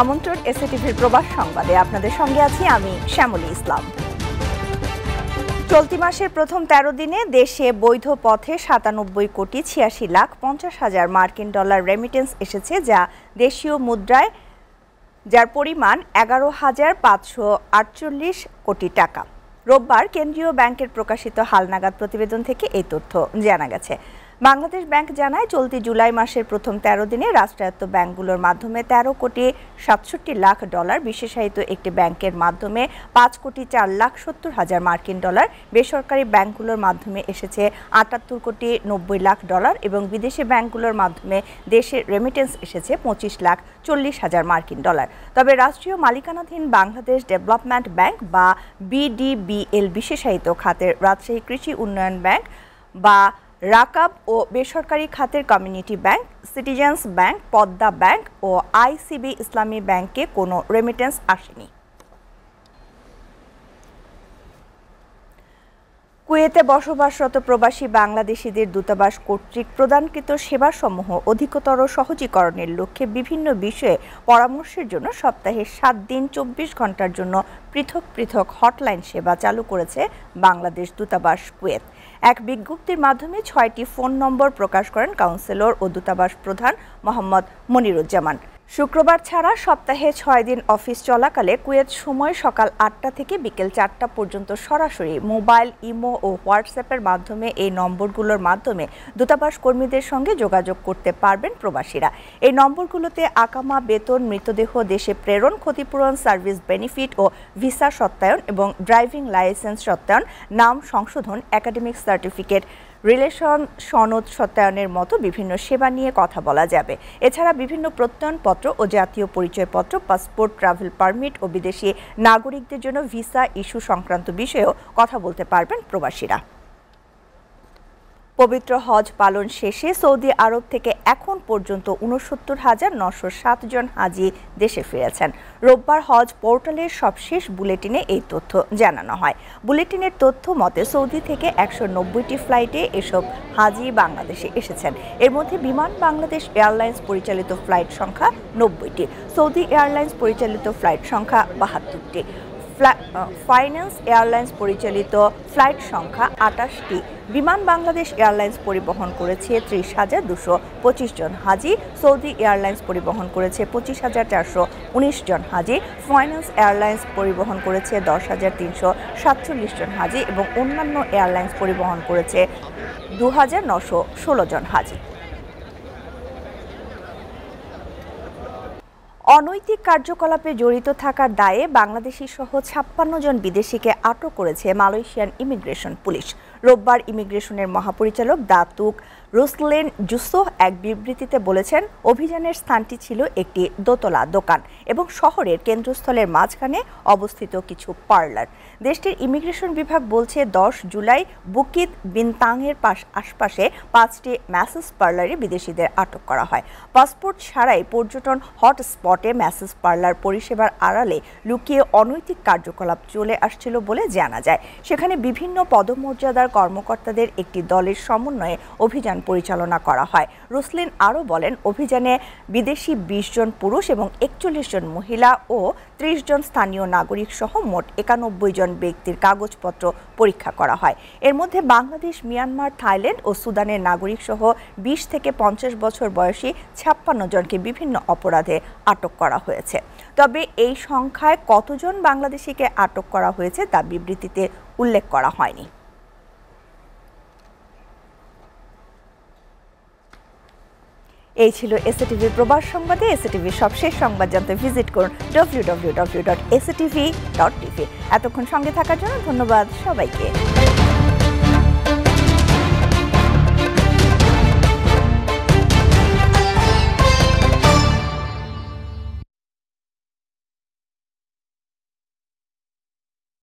আমন্ত্রণ এসএটিভির প্রবাস সংবাদে আপনাদের সঙ্গে আছি আমি শ্যামলী ইসলাম। চলতি মাসের প্রথম ১৩ দিনে দেশে বৈধ পথে ৯৭,৮৬,৫০,০০০ মার্কিন ডলার রেমিটেন্স এসেছে, যা দেশীয় মুদ্রায় যার পরিমাণ ১১,৫৪৮ কোটি টাকা। রোববার কেন্দ্রীয় ব্যাংকের প্রকাশিত হালনাগাদ প্রতিবেদন থেকে এই তথ্য জানা গেছে। বাংলাদেশ ব্যাংক জানায়, চলতি জুলাই মাসের প্রথম ১৩ দিনে রাষ্ট্রায়ত্ত ব্যাংকগুলোর মাধ্যমে ১৩,৬৭,০০,০০০ বিশেষায়িত একটি ব্যাংকের মাধ্যমে ৫,৪,৭০,০০০ মার্কিন ডলার, বেসরকারি ব্যাংকগুলোর মাধ্যমে এসেছে ৭৮,৯০,০০,০০০ এবং বিদেশি ব্যাংকগুলোর মাধ্যমে দেশের রেমিটেন্স এসেছে ২৫,৪০,০০০ মার্কিন ডলার। তবে রাষ্ট্রীয় মালিকানাধীন বাংলাদেশ ডেভেলপমেন্ট ব্যাংক বা বিডিবিএল, বিশেষায়িত খাতের রাজশাহী কৃষি উন্নয়ন ব্যাংক বা রাকাব ও বেসরকারি খাতের community bank, citizens bank, Padma bank ও আইসিবি ইসলামী ব্যাংকে কোনো রেমিটেন্স আসেনি। কুয়েতে বসবাসরত প্রবাসী বাংলাদেশিদের দূতাবাস কর্তৃক প্রদানকৃত সেবাসমূহ অধিকতর সহজীকরণের লক্ষ্যে বিভিন্ন বিষয়ে পরামর্শের জন্য সপ্তাহে ৭ দিন ২৪ ঘন্টার জন্য পৃথক পৃথক হটলাইন সেবা চালু করেছে বাংলাদেশ দূতাবাস কুয়েত। এক বিজ্ঞপ্তির মাধ্যমে ৬টি ফোন নম্বর প্রকাশ করেন কাউন্সিলর ও দূতাবাস প্রধান মোহাম্মদ মনিরুজ্জামান। শুক্রবার ছাড়া সপ্তাহে ৬ দিন অফিস চলাকালে কুয়েত সময় সকাল ৮টা থেকে বিকেল ৪টা পর্যন্ত সরাসরি মোবাইল, ইমো ও হোয়াটসঅ্যাপের মাধ্যমে এই নম্বরগুলোর মাধ্যমে দূতাবাস কর্মীদের সঙ্গে যোগাযোগ করতে পারবেন প্রবাসীরা। এই নম্বরগুলোতে আকামা, বেতন, মৃতদেহ দেশে প্রেরণ, ক্ষতিপূরণ, সার্ভিস বেনিফিট ও ভিসা সত্যায়ন এবং ড্রাইভিং লাইসেন্স সত্যায়ন, নাম সংশোধন, একাডেমিক সার্টিফিকেট, রিলেশন সনদ সত্যায়নের মতো বিভিন্ন সেবা নিয়ে কথা বলা যাবে। এছাড়া বিভিন্ন প্রত্যয়নপত্র ও জাতীয় পরিচয়পত্র, পাসপোর্ট, ট্রাভেল পারমিট ও বিদেশি নাগরিকদের জন্য ভিসা ইস্যু সংক্রান্ত বিষয়েও কথা বলতে পারবেন প্রবাসীরা। পবিত্র হজ পালন শেষে সৌদি আরব থেকে এখন পর্যন্ত ৬৯,৯০৭ জন হাজি দেশে ফিরেছেন। রোববার হজ পোর্টালের সবশেষ বুলেটিনে এই তথ্য জানানো হয়। বুলেটিনের তথ্য মতে সৌদি থেকে ১৯০টি ফ্লাইটে এসব হাজি বাংলাদেশে এসেছেন। এর মধ্যে বিমান বাংলাদেশ এয়ারলাইন্স পরিচালিত ফ্লাইট সংখ্যা ৯০টি, সৌদি এয়ারলাইন্স পরিচালিত ফ্লাইট সংখ্যা ৭২টি, ফাইন্যান্স এয়ারলাইন্স পরিচালিত ফ্লাইট সংখ্যা ২৮টি। বিমান বাংলাদেশ এয়ারলাইন্স পরিবহন করেছে ৩০,২২৫ জন হাজি, সৌদি এয়ারলাইন্স পরিবহন করেছে ২৫,৪১৯ জন হাজি, ফাইন্যান্স এয়ারলাইন্স পরিবহন করেছে ১০,৩৪৭ জন হাজি এবং অন্যান্য এয়ারলাইন্স পরিবহন করেছে ২,৯১৬ জন হাজি। অনৈতিক কার্যকলাপে জড়িত থাকার দায়ে বাংলাদেশি সহ ৫৬ জন বিদেশিকে আটক করেছে মালয়েশিয়ান ইমিগ্রেশন পুলিশ। রোববার ইমিগ্রেশনের মহাপরিচালক দাতুক রুসলেন জুসোহ এক বিবৃতিতে বলেছেন, অভিযানের স্থানটি ছিল একটি দোতলা দোকান এবং শহরের কেন্দ্রস্থলের মাঝখানে অবস্থিত কিছু পার্লার। দেশটির ইমিগ্রেশন বিভাগ বলছে, ১০ জুলাই বুকিত বিনতাংয়ের আশপাশে ৫টি ম্যাসেজ পার্লারে বিদেশিদের আটক করা হয়। পাসপোর্ট ছাড়াই পর্যটন হটস্পটে ম্যাসেজ পার্লার পরিষেবার আড়ালে লুকিয়ে অনৈতিক কার্যকলাপ চলে আসছিল বলে জানা যায়। সেখানে বিভিন্ন পদমর্যাদার কর্মকর্তাদের একটি দলের সমন্বয়ে অভিযান পরিচালনা করা হয়। রুসলিন আরও বলেন, অভিযানে বিদেশি ২০ জন পুরুষ এবং ৪১ জন মহিলা ও ৩০ জন স্থানীয় নাগরিক সহ মোট ৯১ জন ব্যক্তির কাগজপত্র পরীক্ষা করা হয়। এর মধ্যে বাংলাদেশ, মিয়ানমার, থাইল্যান্ড ও সুদানের নাগরিক সহ ২০ থেকে ৫০ বছর বয়সী ৫৬ জনকে বিভিন্ন অপরাধে আটক করা হয়েছে। তবে এই সংখ্যায় কতজন বাংলাদেশিকে আটক করা হয়েছে তা বিবৃতিতে উল্লেখ করা হয়নি। এই ছিল এসএটিভির প্রবাস সংবাদে। এসএটিভির সবশেষ সংবাদ জানতে ভিজিট করুন www.sctv.tv। এতক্ষণ সঙ্গে থাকার জন্য ধন্যবাদ সবাইকে।